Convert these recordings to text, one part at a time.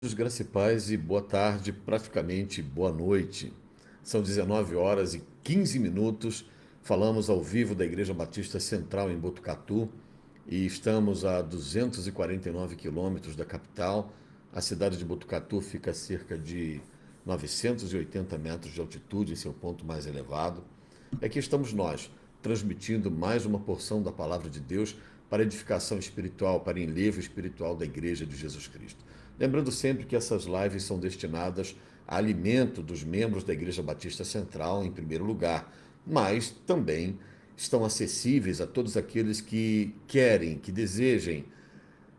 Graça e paz e boa tarde, praticamente boa noite. São 19 horas e 15 minutos. Falamos ao vivo da Igreja Batista Central em Botucatu e estamos a 249 quilômetros da capital. A cidade de Botucatu fica a cerca de 980 metros de altitude, em seu ponto mais elevado. E aqui estamos nós, transmitindo mais uma porção da palavra de Deus para edificação espiritual, para enlevo espiritual da Igreja de Jesus Cristo. Lembrando sempre que essas lives são destinadas a alimento dos membros da Igreja Batista Central, em primeiro lugar, mas também estão acessíveis a todos aqueles que querem, que desejem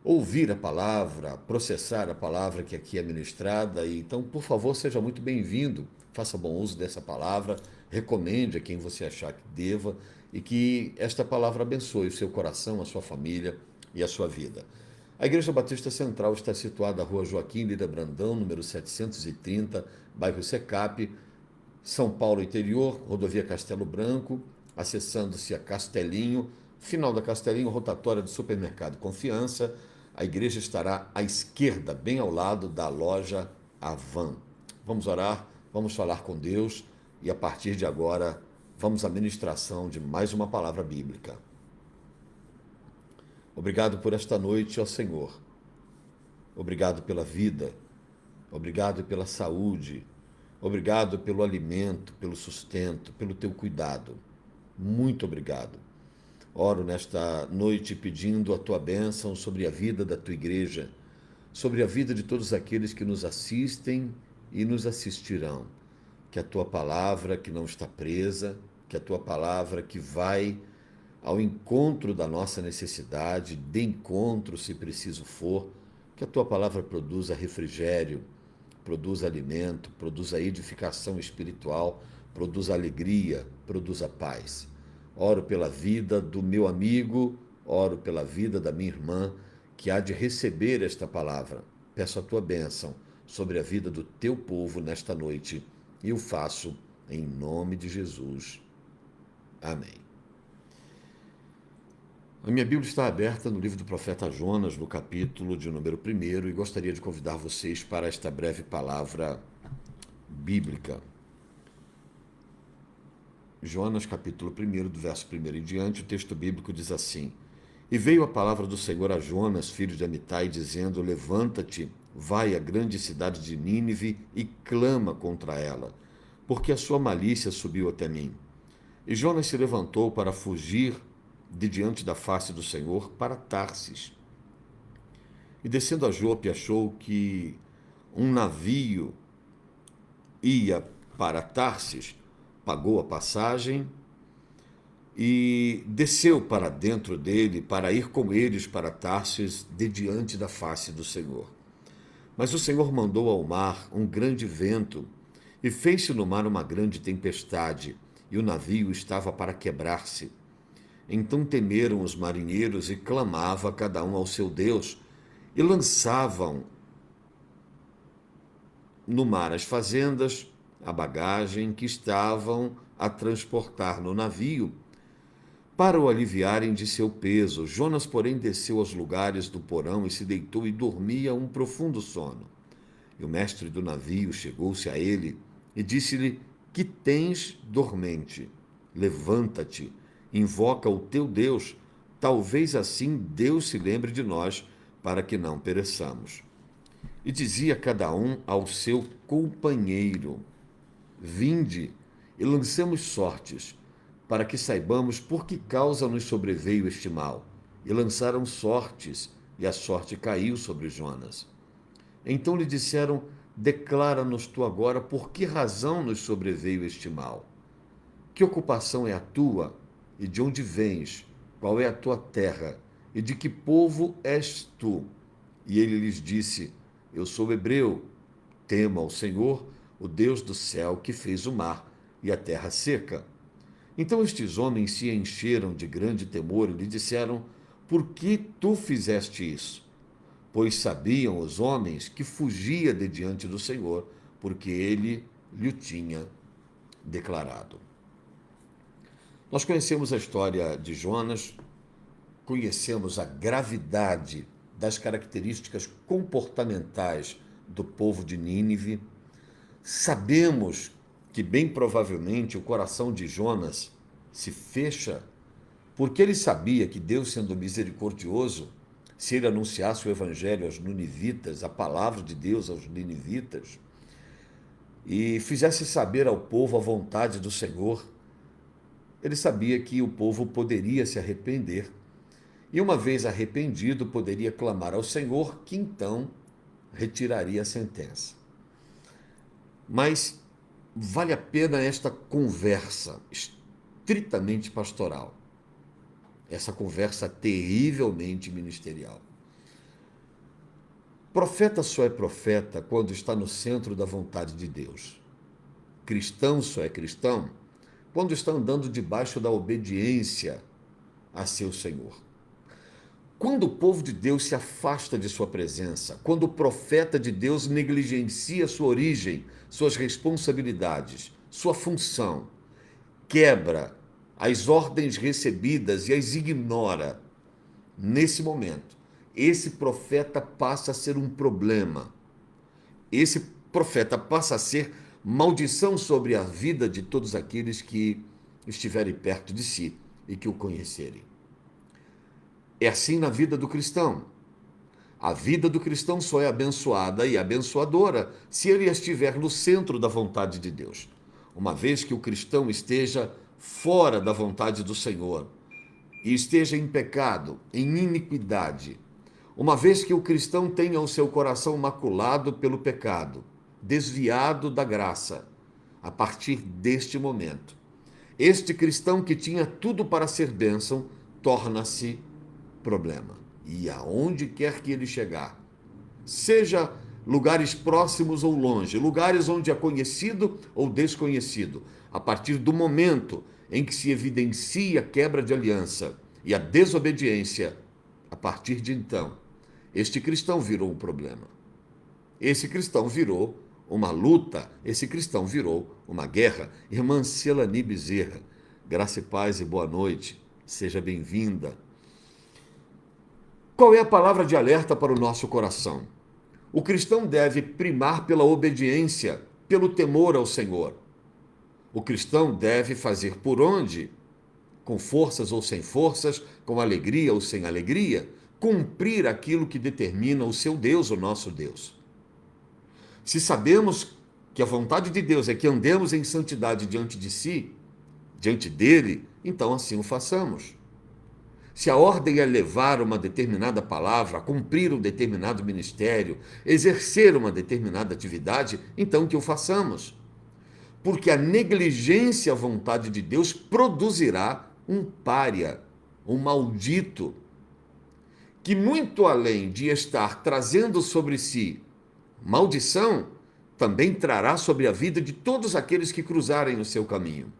ouvir a palavra, processar a palavra que aqui é ministrada. E então, por favor, seja muito bem-vindo, faça bom uso dessa palavra, recomende a quem você achar que deva e que esta palavra abençoe o seu coração, a sua família e a sua vida. A Igreja Batista Central está situada na Rua Joaquim Lira Brandão, número 730, bairro Secap, São Paulo Interior, rodovia Castelo Branco, acessando-se a Castelinho, final da Castelinho, rotatória do supermercado Confiança. A igreja estará à esquerda, bem ao lado da loja Avan. Vamos orar, vamos falar com Deus e a partir de agora vamos à ministração de mais uma palavra bíblica. Obrigado por esta noite, ó Senhor. Obrigado pela vida. Obrigado pela saúde. Obrigado pelo alimento, pelo sustento, pelo teu cuidado. Muito obrigado. Oro nesta noite pedindo a tua bênção sobre a vida da tua igreja, sobre a vida de todos aqueles que nos assistem e nos assistirão. Que a tua palavra, que não está presa, que a tua palavra que vai ao encontro da nossa necessidade, de encontro, se preciso for, que a tua palavra produza refrigério, produza alimento, produza edificação espiritual, produza alegria, produza paz. Oro pela vida do meu amigo, oro pela vida da minha irmã, que há de receber esta palavra. Peço a tua bênção sobre a vida do teu povo nesta noite e o faço em nome de Jesus. Amém. A minha Bíblia está aberta no livro do profeta Jonas, no capítulo de número 1, e gostaria de convidar vocês para esta breve palavra bíblica. Jonas, capítulo 1, do verso 1 em diante, o texto bíblico diz assim: E veio a palavra do Senhor a Jonas, filho de Amitai, dizendo: Levanta-te, vai à grande cidade de Nínive e clama contra ela, porque a sua malícia subiu até mim. E Jonas se levantou para fugir de diante da face do Senhor para Tarsis. E descendo a Jope, achou que um navio ia para Tarsis, pagou a passagem e desceu para dentro dele para ir com eles para Tarsis de diante da face do Senhor. Mas o Senhor mandou ao mar um grande vento e fez-se no mar uma grande tempestade, e o navio estava para quebrar-se. Então temeram os marinheiros e clamavam cada um ao seu Deus, e lançavam no mar as fazendas, a bagagem que estavam a transportar no navio, para o aliviarem de seu peso. Jonas, porém, desceu aos lugares do porão e se deitou e dormia um profundo sono. E o mestre do navio chegou-se a ele e disse-lhe: Que tens dormente? Levanta-te, invoca o teu Deus, talvez assim Deus se lembre de nós, para que não pereçamos. E dizia cada um ao seu companheiro: Vinde e lancemos sortes, para que saibamos por que causa nos sobreveio este mal. E lançaram sortes, e a sorte caiu sobre Jonas. Então lhe disseram: Declara-nos tu agora por que razão nos sobreveio este mal. Que ocupação é a tua, e de onde vens? Qual é a tua terra? E de que povo és tu? E ele lhes disse: Eu sou hebreu. Temo ao Senhor, o Deus do céu, que fez o mar e a terra seca. Então estes homens se encheram de grande temor e lhe disseram: Por que tu fizeste isso? Pois sabiam os homens que fugia de diante do Senhor, porque ele lhe tinha declarado. Nós conhecemos a história de Jonas, conhecemos a gravidade das características comportamentais do povo de Nínive. Sabemos que, bem provavelmente, o coração de Jonas se fecha, porque ele sabia que Deus, sendo misericordioso, se ele anunciasse o evangelho aos ninivitas, a palavra de Deus aos ninivitas, e fizesse saber ao povo a vontade do Senhor, ele sabia que o povo poderia se arrepender, e uma vez arrependido, poderia clamar ao Senhor, que então retiraria a sentença. Mas vale a pena esta conversa estritamente pastoral, essa conversa terrivelmente ministerial. Profeta só é profeta quando está no centro da vontade de Deus. Cristão só é cristão quando está andando debaixo da obediência a seu Senhor. Quando o povo de Deus se afasta de sua presença, quando o profeta de Deus negligencia sua origem, suas responsabilidades, sua função, quebra as ordens recebidas e as ignora, nesse momento, esse profeta passa a ser um problema. Esse profeta passa a ser maldição sobre a vida de todos aqueles que estiverem perto de si e que o conhecerem. É assim na vida do cristão. A vida do cristão só é abençoada e abençoadora se ele estiver no centro da vontade de Deus. Uma vez que o cristão esteja fora da vontade do Senhor e esteja em pecado, em iniquidade, uma vez que o cristão tenha o seu coração maculado pelo pecado, desviado da graça, a partir deste momento, este cristão que tinha tudo para ser bênção, torna-se problema. E aonde quer que ele chegar, seja lugares próximos ou longe, lugares onde é conhecido ou desconhecido, a partir do momento em que se evidencia a quebra de aliança e a desobediência, a partir de então, este cristão virou um problema. Esse cristão virou uma luta, esse cristão virou uma guerra. Irmã Celani Bezerra, graça e paz e boa noite, seja bem-vinda. Qual é a palavra de alerta para o nosso coração? O cristão deve primar pela obediência, pelo temor ao Senhor. O cristão deve fazer por onde? Com forças ou sem forças, com alegria ou sem alegria, cumprir aquilo que determina o seu Deus, o nosso Deus. Se sabemos que a vontade de Deus é que andemos em santidade diante de si, diante dele, então assim o façamos. Se a ordem é levar uma determinada palavra, cumprir um determinado ministério, exercer uma determinada atividade, então que o façamos. Porque a negligência à vontade de Deus produzirá um pária, um maldito, que muito além de estar trazendo sobre si maldição, também trará sobre a vida de todos aqueles que cruzarem o seu caminho.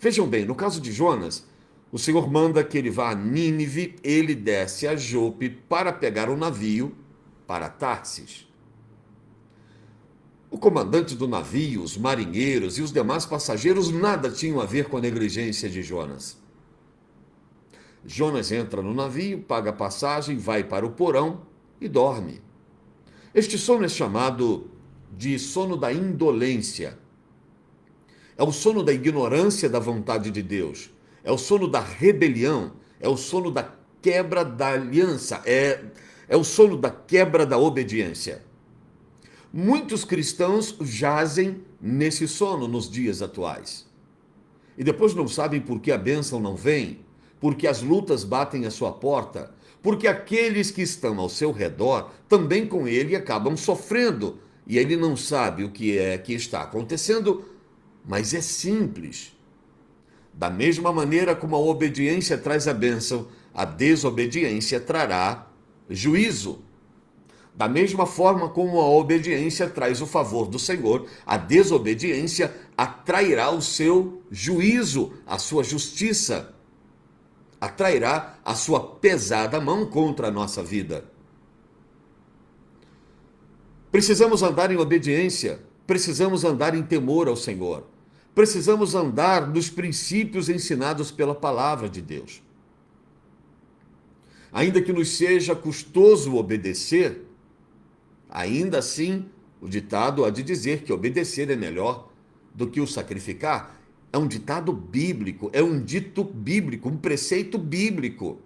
Vejam bem, no caso de Jonas, o Senhor manda que ele vá a Nínive, ele desce a Jope para pegar um navio para Tarsis. O comandante do navio, os marinheiros e os demais passageiros nada tinham a ver com a negligência de Jonas. Jonas entra no navio, paga a passagem, vai para o porão e dorme. Este sono é chamado de sono da indolência. É o sono da ignorância da vontade de Deus. É o sono da rebelião. É o sono da quebra da aliança. É o sono da quebra da obediência. Muitos cristãos jazem nesse sono nos dias atuais. E depois não sabem por que a bênção não vem, porque as lutas batem à sua porta, porque aqueles que estão ao seu redor também com ele acabam sofrendo. E ele não sabe o que é que está acontecendo, mas é simples. Da mesma maneira como a obediência traz a bênção, a desobediência trará juízo. Da mesma forma como a obediência traz o favor do Senhor, a desobediência atrairá o seu juízo, a sua justiça. Atrairá a sua pesada mão contra a nossa vida. Precisamos andar em obediência, precisamos andar em temor ao Senhor. Precisamos andar nos princípios ensinados pela palavra de Deus. Ainda que nos seja custoso obedecer, Ainda assim, o ditado há de dizer que obedecer é melhor do que o sacrificar. É um ditado bíblico, é um dito bíblico, um preceito bíblico.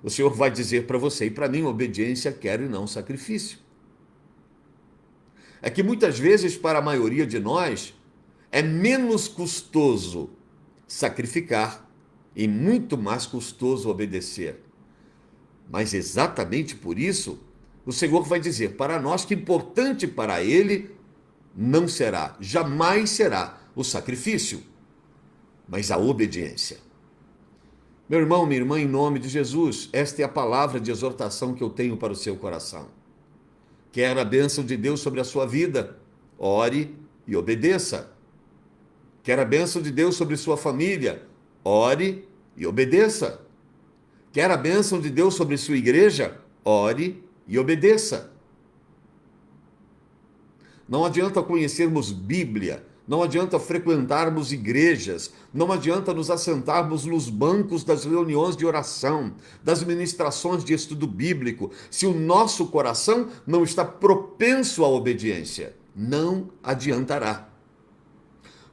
O Senhor vai dizer para você e para mim: obediência quero e não sacrifício. É que muitas vezes, para a maioria de nós, é menos custoso sacrificar e muito mais custoso obedecer. Mas exatamente por isso, o Senhor vai dizer para nós que importante para Ele não será, jamais será o sacrifício, mas a obediência. Meu irmão, minha irmã, em nome de Jesus, esta é a palavra de exortação que eu tenho para o seu coração. Quer a bênção de Deus sobre a sua vida? Ore e obedeça. Quer a bênção de Deus sobre sua família? Ore e obedeça. Quer a bênção de Deus sobre sua igreja? Ore e obedeça. Não adianta conhecermos Bíblia, não adianta frequentarmos igrejas, não adianta nos assentarmos nos bancos das reuniões de oração, das ministrações de estudo bíblico, se o nosso coração não está propenso à obediência. Não adiantará.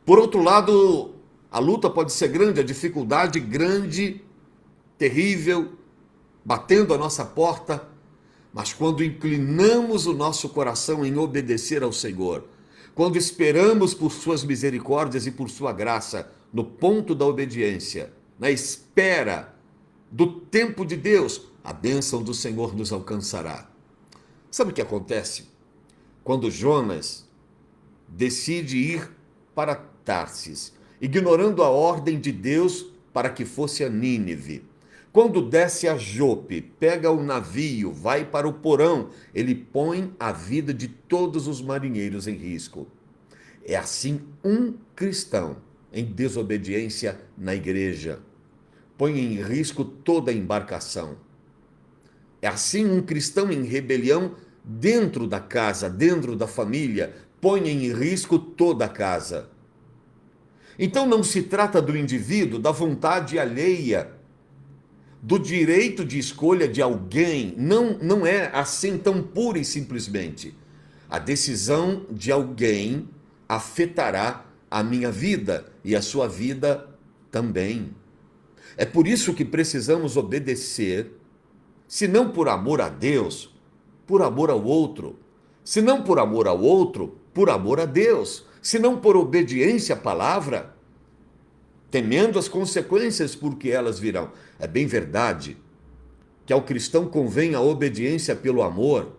Por outro lado, a luta pode ser grande, a dificuldade grande, terrível, batendo a nossa porta, mas quando inclinamos o nosso coração em obedecer ao Senhor, quando esperamos por suas misericórdias e por sua graça, no ponto da obediência, na espera do tempo de Deus, a bênção do Senhor nos alcançará. Sabe o que acontece? Quando Jonas decide ir para Tarsis, ignorando a ordem de Deus para que fosse a Nínive. Quando desce a Jope, pega o navio, vai para o porão, ele põe a vida de todos os marinheiros em risco. É assim um cristão em desobediência na igreja. Põe em risco toda a embarcação. É assim um cristão em rebelião dentro da casa, dentro da família, põe em risco toda a casa. Então não se trata do indivíduo, da vontade alheia, do direito de escolha de alguém, não é assim tão pura e simplesmente. A decisão de alguém afetará a minha vida e a sua vida também. É por isso que precisamos obedecer, se não por amor a Deus, por amor ao outro. Se não por amor ao outro, por amor a Deus. Se não por obediência à palavra, temendo as consequências porque elas virão. É bem verdade que ao cristão convém a obediência pelo amor,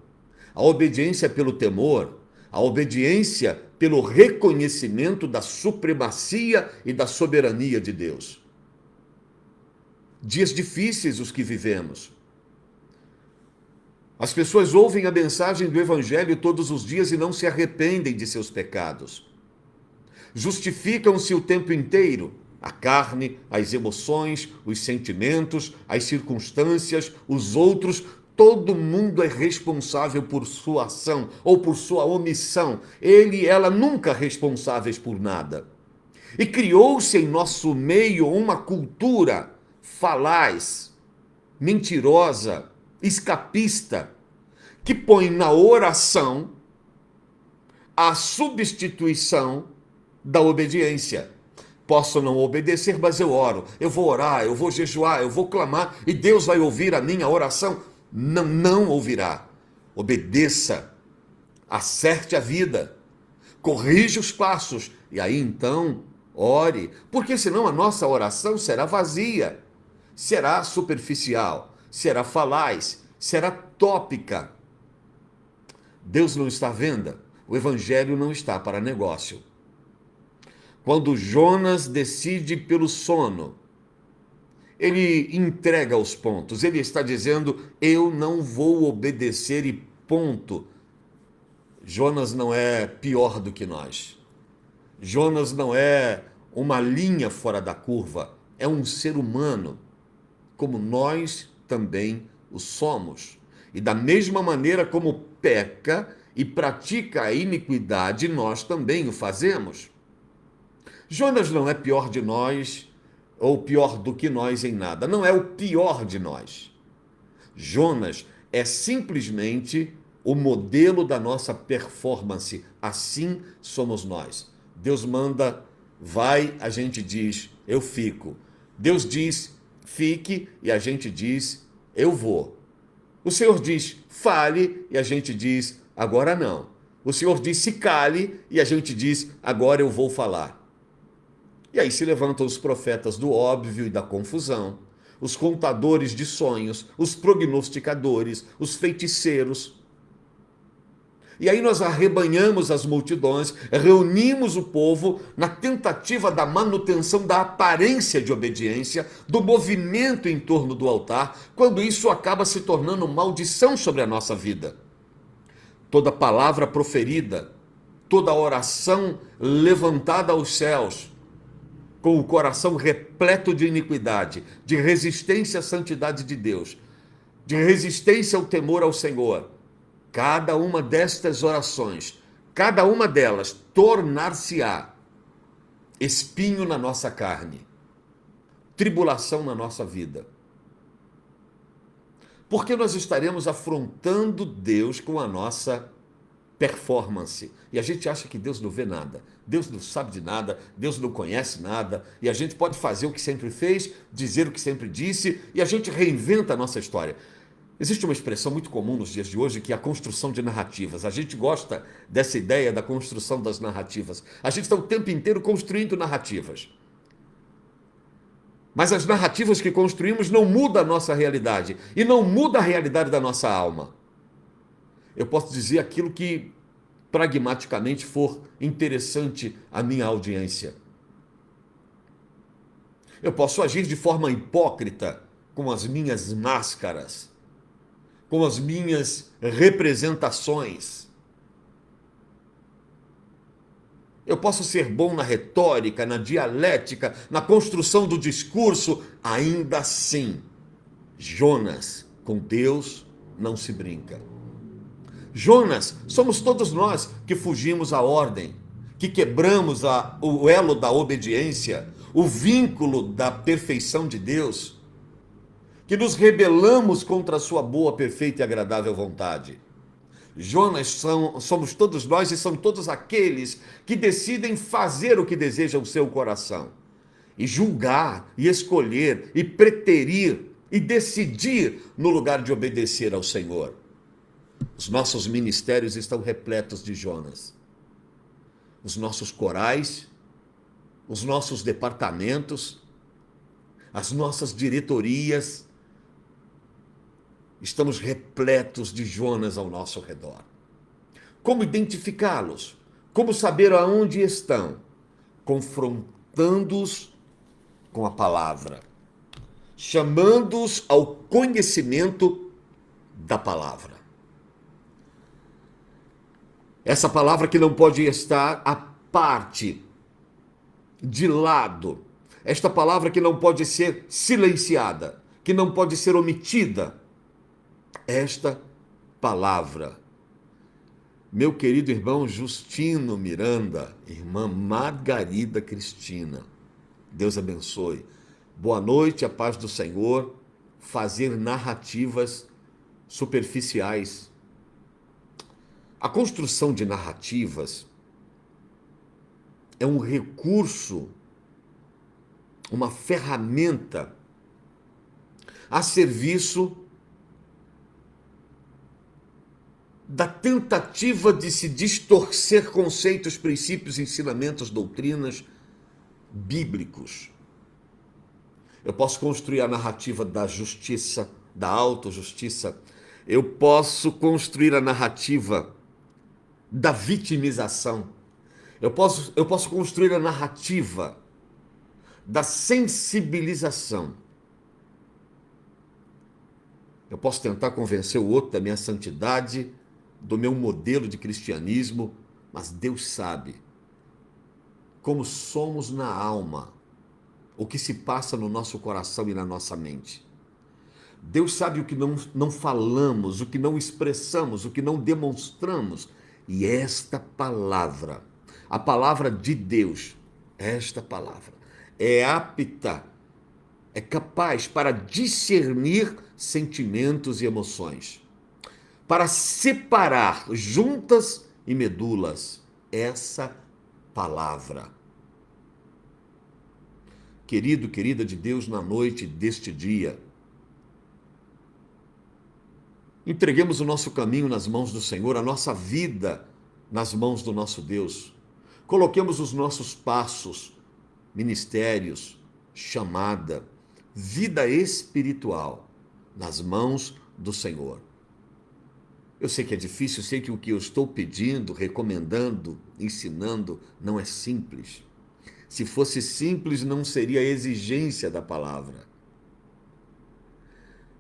a obediência pelo temor, a obediência pelo reconhecimento da supremacia e da soberania de Deus. Dias difíceis os que vivemos. As pessoas ouvem a mensagem do Evangelho todos os dias e não se arrependem de seus pecados. Justificam-se o tempo inteiro. A carne, as emoções, os sentimentos, as circunstâncias, os outros, todo mundo é responsável por sua ação ou por sua omissão. Ele e ela nunca responsáveis por nada. E criou-se em nosso meio uma cultura falaz, mentirosa, escapista, que põe na oração a substituição da obediência. Posso não obedecer, mas eu oro, eu vou orar, eu vou jejuar, eu vou clamar e Deus vai ouvir a minha oração. Não, não ouvirá. Obedeça, acerte a vida, corrija os passos e aí então ore, porque senão a nossa oração será vazia, será superficial, será falaz, será tópica. Deus não está à venda, o evangelho não está para negócio. Quando Jonas decide pelo sono, ele entrega os pontos, ele está dizendo, eu não vou obedecer e ponto. Jonas não é pior do que nós. Jonas não é uma linha fora da curva, é um ser humano, como nós também o somos. E da mesma maneira como peca e pratica a iniquidade, nós também o fazemos. Jonas não é pior de nós ou pior do que nós em nada. Não é o pior de nós. Jonas é simplesmente o modelo da nossa performance. Assim somos nós. Deus manda, vai, a gente diz, eu fico. Deus diz, fique, e a gente diz, eu vou. O Senhor diz, fale, e a gente diz, agora não. O Senhor diz, se cale, e a gente diz, agora eu vou falar. E aí se levantam os profetas do óbvio e da confusão, os contadores de sonhos, os prognosticadores, os feiticeiros. E aí nós arrebanhamos as multidões, reunimos o povo na tentativa da manutenção da aparência de obediência, do movimento em torno do altar, quando isso acaba se tornando maldição sobre a nossa vida. Toda palavra proferida, toda oração levantada aos céus, com o coração repleto de iniquidade, de resistência à santidade de Deus, de resistência ao temor ao Senhor, cada uma destas orações, cada uma delas tornar-se-á espinho na nossa carne, tribulação na nossa vida. Porque nós estaremos afrontando Deus com a nossa performance. E a gente acha que Deus não vê nada, Deus não sabe de nada, Deus não conhece nada, e a gente pode fazer o que sempre fez, dizer o que sempre disse, e a gente reinventa a nossa história. Existe uma expressão muito comum nos dias de hoje que é a construção de narrativas. A gente gosta dessa ideia da construção das narrativas. A gente está o tempo inteiro construindo narrativas. Mas as narrativas que construímos não mudam a nossa realidade e não mudam a realidade da nossa alma. Eu posso dizer aquilo que pragmaticamente for interessante à minha audiência. Eu posso agir de forma hipócrita com as minhas máscaras, com as minhas representações. Eu posso ser bom na retórica, na dialética, na construção do discurso, ainda assim, Jonas, com Deus não se brinca. Jonas, somos todos nós que fugimos à ordem, que quebramos o elo da obediência, o vínculo da perfeição de Deus, que nos rebelamos contra a sua boa, perfeita e agradável vontade. Jonas somos todos nós e são todos aqueles que decidem fazer o que deseja o seu coração. E julgar, e escolher, e preterir, e decidir no lugar de obedecer ao Senhor. Os nossos ministérios estão repletos de Jonas. Os nossos corais, os nossos departamentos, as nossas diretorias, estamos repletos de Jonas ao nosso redor. Como identificá-los? Como saber aonde estão? Confrontando-os com a palavra, chamando-os ao conhecimento da palavra. Essa palavra que não pode estar à parte, de lado. Esta palavra que não pode ser silenciada, que não pode ser omitida. Esta palavra. Meu querido irmão Justino Miranda, irmã Margarida Cristina, Deus abençoe. Boa noite, a paz do Senhor. Fazer narrativas superficiais. A construção de narrativas é um recurso, uma ferramenta a serviço da tentativa de se distorcer conceitos, princípios, ensinamentos, doutrinas bíblicos. Eu posso construir a narrativa da justiça, da autojustiça. Eu posso construir a narrativa da vitimização. Eu posso construir a narrativa da sensibilização. Eu posso tentar convencer o outro da minha santidade, do meu modelo de cristianismo, mas Deus sabe como somos na alma, o que se passa no nosso coração e na nossa mente. Deus sabe o que não falamos, o que não expressamos, o que não demonstramos. E esta palavra, a palavra de Deus, esta palavra é apta, é capaz para discernir sentimentos e emoções, para separar juntas e medulas essa palavra. Querido, querida de Deus, na noite deste dia, entreguemos o nosso caminho nas mãos do Senhor, a nossa vida nas mãos do nosso Deus. Coloquemos os nossos passos, ministérios, chamada, vida espiritual nas mãos do Senhor. Eu sei que é difícil, sei que o que eu estou pedindo, recomendando, ensinando, não é simples. Se fosse simples, não seria a exigência da palavra.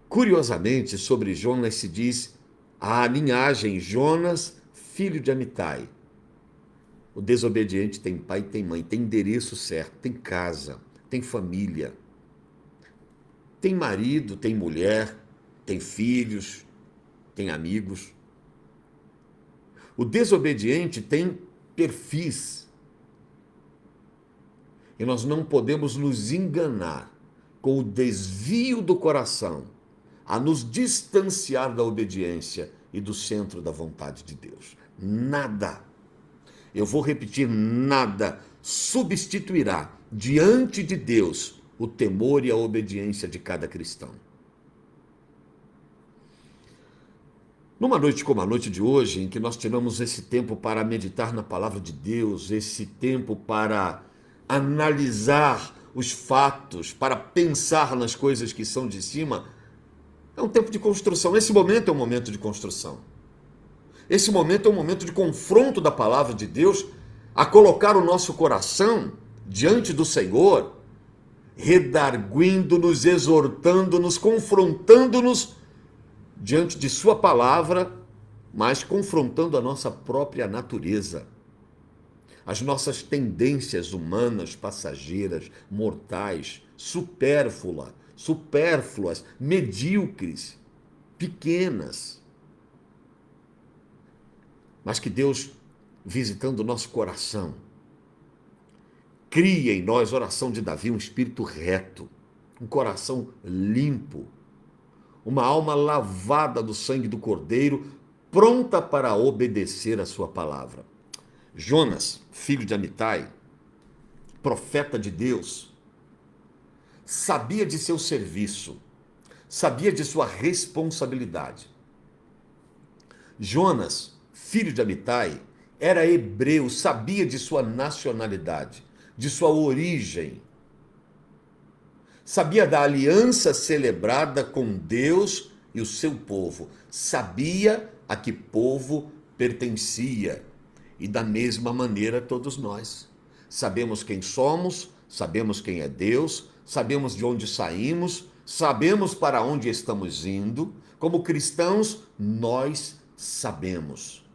Curiosamente, sobre Jonas se diz a linhagem Jonas, filho de Amitai. O desobediente tem pai e tem mãe, tem endereço certo, tem casa, tem família, tem marido, tem mulher, tem filhos, tem amigos. O desobediente tem perfis. E nós não podemos nos enganar com o desvio do coração a nos distanciar da obediência e do centro da vontade de Deus. Nada, eu vou repetir, nada substituirá diante de Deus o temor e a obediência de cada cristão. Numa noite como a noite de hoje, em que nós tiramos esse tempo para meditar na palavra de Deus, esse tempo para analisar os fatos, para pensar nas coisas que são de cima, é um tempo de construção. Esse momento é um momento de construção. Esse momento é um momento de confronto da palavra de Deus, a colocar o nosso coração diante do Senhor, redarguindo-nos, exortando-nos, confrontando-nos diante de sua palavra, mas confrontando a nossa própria natureza, as nossas tendências humanas, passageiras, mortais, supérfluas, medíocres, pequenas. Mas que Deus, visitando o nosso coração, cria em nós, oração de Davi, um espírito reto, um coração limpo, uma alma lavada do sangue do Cordeiro, pronta para obedecer a sua palavra. Jonas, filho de Amitai, profeta de Deus, sabia de seu serviço, sabia de sua responsabilidade. Jonas, filho de Amitai, era hebreu, sabia de sua nacionalidade, de sua origem. Sabia da aliança celebrada com Deus e o seu povo. Sabia a que povo pertencia. E da mesma maneira todos nós. Sabemos quem somos, sabemos quem é Deus, sabemos de onde saímos, sabemos para onde estamos indo. Como cristãos, nós sabemos.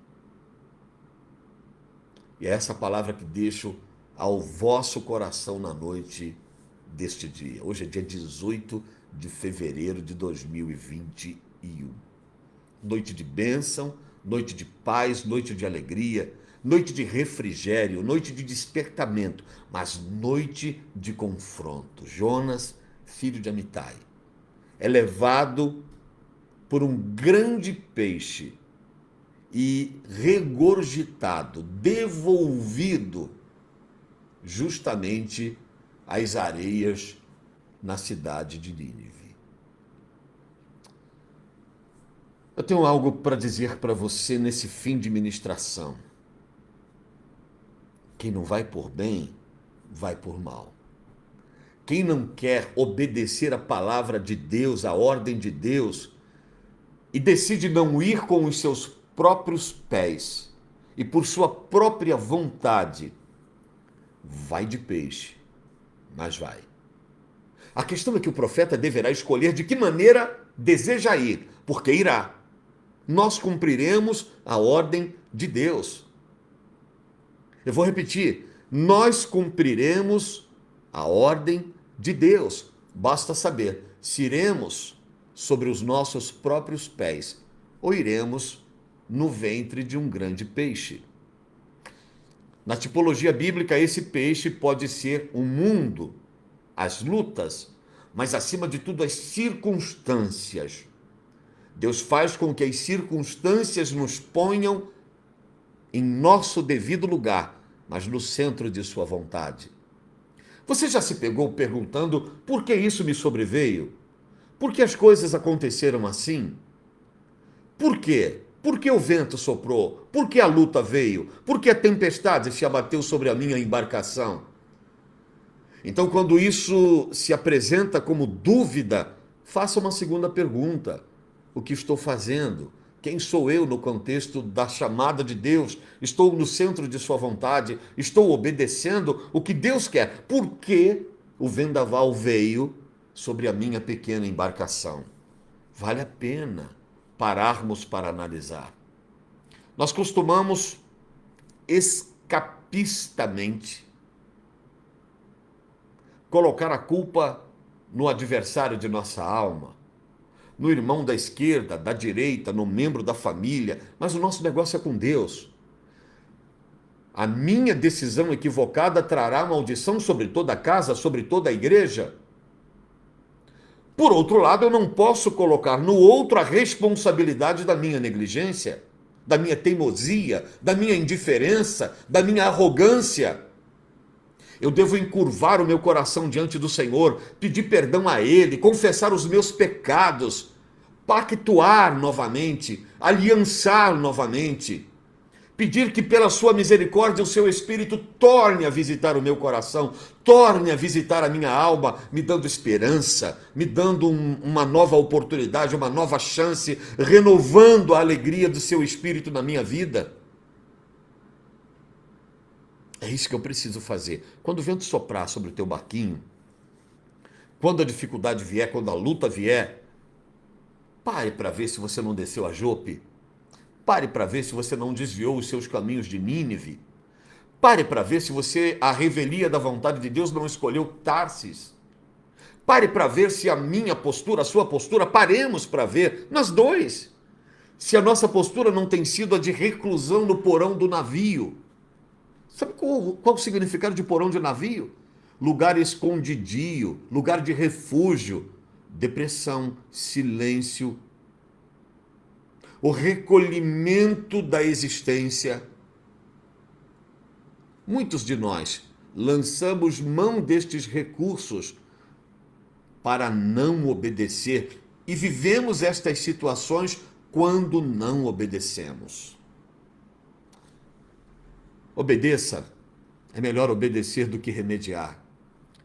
E é essa palavra que deixo ao vosso coração na noite deste dia. Hoje é dia 18 de fevereiro de 2021. Noite de bênção, noite de paz, noite de alegria, noite de refrigério, noite de despertamento, mas noite de confronto. Jonas, filho de Amitai, é levado por um grande peixe e regurgitado, devolvido justamente às areias na cidade de Nínive. Eu tenho algo para dizer para você nesse fim de ministração. Quem não vai por bem, vai por mal. Quem não quer obedecer a palavra de Deus, a ordem de Deus, e decide não ir com os seus próprios pés e por sua própria vontade, vai de peixe, mas vai. A questão é que o profeta deverá escolher de que maneira deseja ir, porque irá. Nós cumpriremos a ordem de Deus. Eu vou repetir, nós cumpriremos a ordem de Deus. Basta saber se iremos sobre os nossos próprios pés ou iremos no ventre de um grande peixe. Na tipologia bíblica, esse peixe pode ser o mundo, as lutas, mas acima de tudo as circunstâncias. Deus faz com que as circunstâncias nos ponham em nosso devido lugar, mas no centro de sua vontade. Você já se pegou perguntando por que isso me sobreveio? Por que as coisas aconteceram assim? Por quê? Por que o vento soprou? Por que a luta veio? Por que a tempestade se abateu sobre a minha embarcação? Então, quando isso se apresenta como dúvida, faça uma segunda pergunta: o que estou fazendo? Quem sou eu no contexto da chamada de Deus? Estou no centro de sua vontade? Estou obedecendo o que Deus quer? Por que o vendaval veio sobre a minha pequena embarcação? Vale a pena pararmos para analisar. Nós costumamos escapistamente colocar a culpa no adversário de nossa alma, no irmão da esquerda, da direita, no membro da família, mas o nosso negócio é com Deus. A minha decisão equivocada trará maldição sobre toda a casa, sobre toda a igreja. Por outro lado, eu não posso colocar no outro a responsabilidade da minha negligência, da minha teimosia, da minha indiferença, da minha arrogância. Eu devo encurvar o meu coração diante do Senhor, pedir perdão a Ele, confessar os meus pecados, pactuar novamente, aliançar novamente, pedir que pela sua misericórdia o seu Espírito torne a visitar o meu coração, torne a visitar a minha alma, me dando esperança, me dando uma nova oportunidade, uma nova chance, renovando a alegria do seu Espírito na minha vida. É isso que eu preciso fazer. Quando o vento soprar sobre o teu barquinho, quando a dificuldade vier, quando a luta vier, pare para ver se você não desceu a Jope. Pare para ver se você não desviou os seus caminhos de Nínive. Pare para ver se você, à revelia da vontade de Deus, não escolheu Tarsis. Pare para ver se a minha postura, a sua postura, paremos para ver, nós dois, se a nossa postura não tem sido a de reclusão no porão do navio. Sabe qual o significado de porão de navio? Lugar escondidio, lugar de refúgio, depressão, silêncio, o recolhimento da existência. Muitos de nós lançamos mão destes recursos para não obedecer e vivemos estas situações quando não obedecemos. Obedeça. É melhor obedecer do que remediar.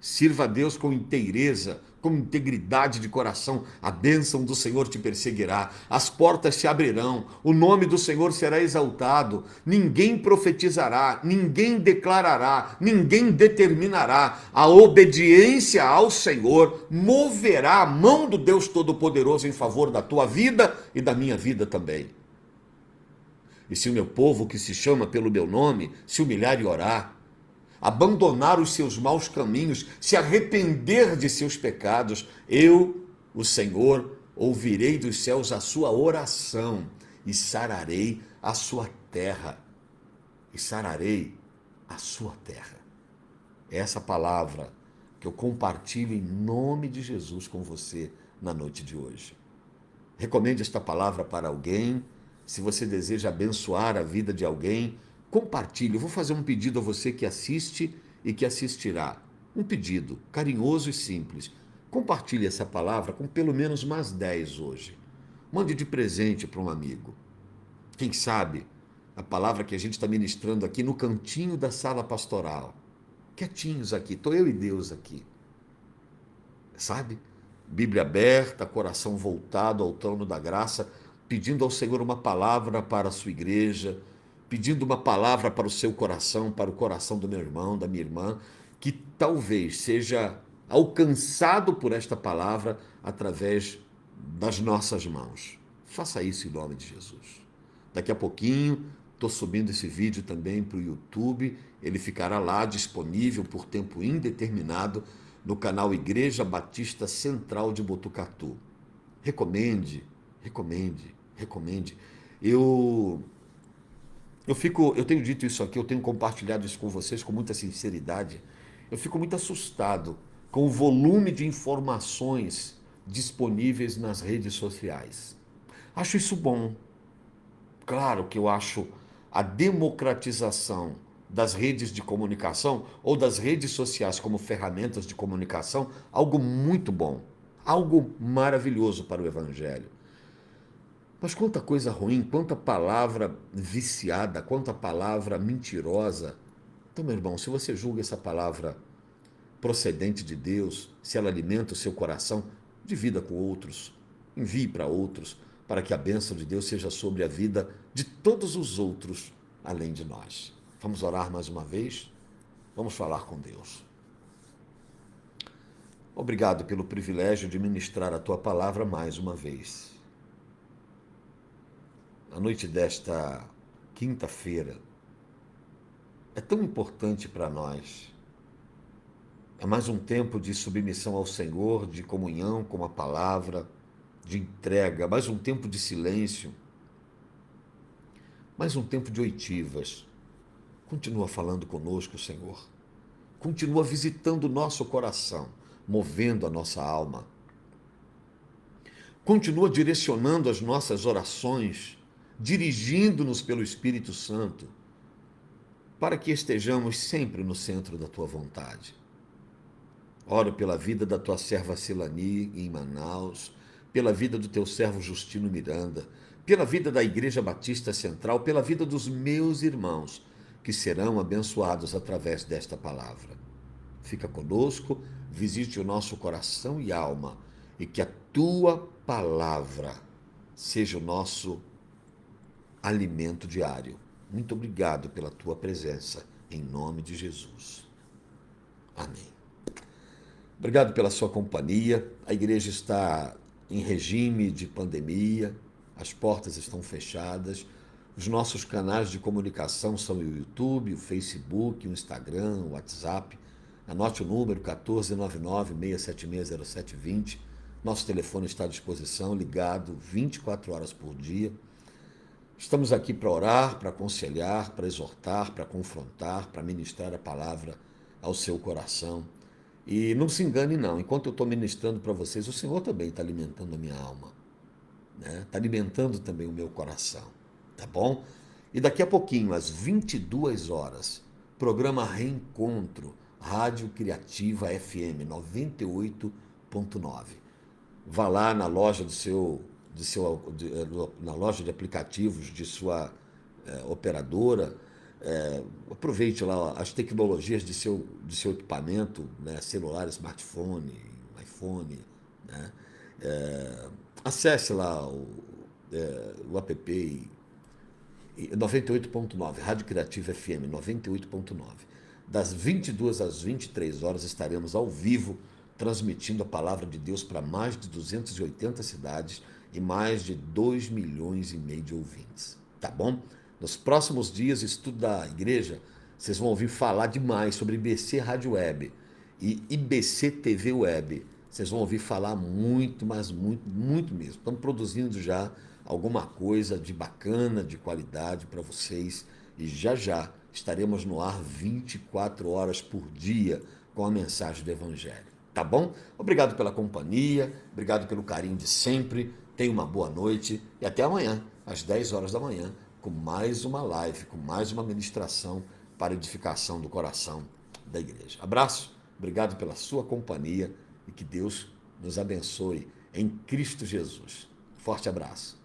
Sirva a Deus com inteireza, com integridade de coração. A bênção do Senhor te perseguirá. As portas se abrirão. O nome do Senhor será exaltado. Ninguém profetizará, ninguém declarará, ninguém determinará. A obediência ao Senhor moverá a mão do Deus Todo-Poderoso em favor da tua vida e da minha vida também. E se o meu povo, que se chama pelo meu nome, se humilhar e orar, abandonar os seus maus caminhos, se arrepender de seus pecados, eu, o Senhor, ouvirei dos céus a sua oração e sararei a sua terra. E sararei a sua terra. É essa palavra que eu compartilho em nome de Jesus com você na noite de hoje. Recomende esta palavra para alguém. Se você deseja abençoar a vida de alguém, compartilhe. Eu vou fazer um pedido a você que assiste e que assistirá. Um pedido carinhoso e simples. Compartilhe essa palavra com pelo menos mais 10 hoje. Mande de presente para um amigo. Quem sabe a palavra que a gente está ministrando aqui no cantinho da sala pastoral. Quietinhos aqui, estou eu e Deus aqui. Sabe? Bíblia aberta, coração voltado ao trono da graça, pedindo ao Senhor uma palavra para a sua igreja, pedindo uma palavra para o seu coração, para o coração do meu irmão, da minha irmã, que talvez seja alcançado por esta palavra através das nossas mãos. Faça isso em nome de Jesus. Daqui a pouquinho, estou subindo esse vídeo também para o YouTube, ele ficará lá disponível por tempo indeterminado no canal Igreja Batista Central de Botucatu. Recomende. Eu tenho dito isso aqui, eu tenho compartilhado isso com vocês com muita sinceridade. Eu fico muito assustado com o volume de informações disponíveis nas redes sociais. Acho isso bom. Claro que eu acho a democratização das redes de comunicação ou das redes sociais como ferramentas de comunicação algo muito bom, algo maravilhoso para o Evangelho. Mas quanta coisa ruim, quanta palavra viciada, quanta palavra mentirosa. Então, meu irmão, se você julga essa palavra procedente de Deus, se ela alimenta o seu coração, divida com outros, envie para outros, para que a bênção de Deus seja sobre a vida de todos os outros, além de nós. Vamos orar mais uma vez? Vamos falar com Deus. Obrigado pelo privilégio de ministrar a tua palavra mais uma vez. A noite desta quinta-feira é tão importante para nós. É mais um tempo de submissão ao Senhor, de comunhão com a palavra, de entrega, mais um tempo de silêncio, mais um tempo de oitivas. Continua falando conosco, Senhor. Continua visitando o nosso coração, movendo a nossa alma. Continua direcionando as nossas orações, dirigindo-nos pelo Espírito Santo, para que estejamos sempre no centro da tua vontade. Oro pela vida da tua serva Celani em Manaus, pela vida do teu servo Justino Miranda, pela vida da Igreja Batista Central, pela vida dos meus irmãos, que serão abençoados através desta palavra. Fica conosco, visite o nosso coração e alma, e que a tua palavra seja o nosso alimento diário. Muito obrigado pela tua presença, em nome de Jesus. Amém. Obrigado pela sua companhia. A igreja está em regime de pandemia, as portas estão fechadas. Os nossos canais de comunicação são o YouTube, o Facebook, o Instagram, o WhatsApp. Anote o número 1499-676-0720. Nosso telefone está à disposição, ligado 24 horas por dia. Estamos aqui para orar, para aconselhar, para exortar, para confrontar, para ministrar a palavra ao seu coração. E não se engane não, enquanto eu estou ministrando para vocês, o Senhor também está alimentando a minha alma, né? Está alimentando também o meu coração, tá bom? E daqui a pouquinho, às 22 horas, programa Reencontro, Rádio Criativa FM 98.9. Vá lá na loja na loja de aplicativos de sua operadora. Aproveite lá as tecnologias de seu equipamento, né? Celular, smartphone, iPhone, né? Acesse lá o app 98.9, Rádio Criativa FM 98.9. Das 22 às 23 horas estaremos ao vivo transmitindo a palavra de Deus para mais de 280 cidades e mais de 2,5 milhões de ouvintes, tá bom? Nos próximos dias, estudo da igreja, vocês vão ouvir falar demais sobre IBC Rádio Web e IBC TV Web. Vocês vão ouvir falar muito, mas muito, muito mesmo. Estamos produzindo já alguma coisa de bacana, de qualidade para vocês e já estaremos no ar 24 horas por dia com a mensagem do Evangelho. Tá bom? Obrigado pela companhia, obrigado pelo carinho de sempre. Tenha uma boa noite e até amanhã, às 10 horas da manhã, com mais uma live, com mais uma ministração para edificação do coração da igreja. Abraço, obrigado pela sua companhia e que Deus nos abençoe em Cristo Jesus. Forte abraço.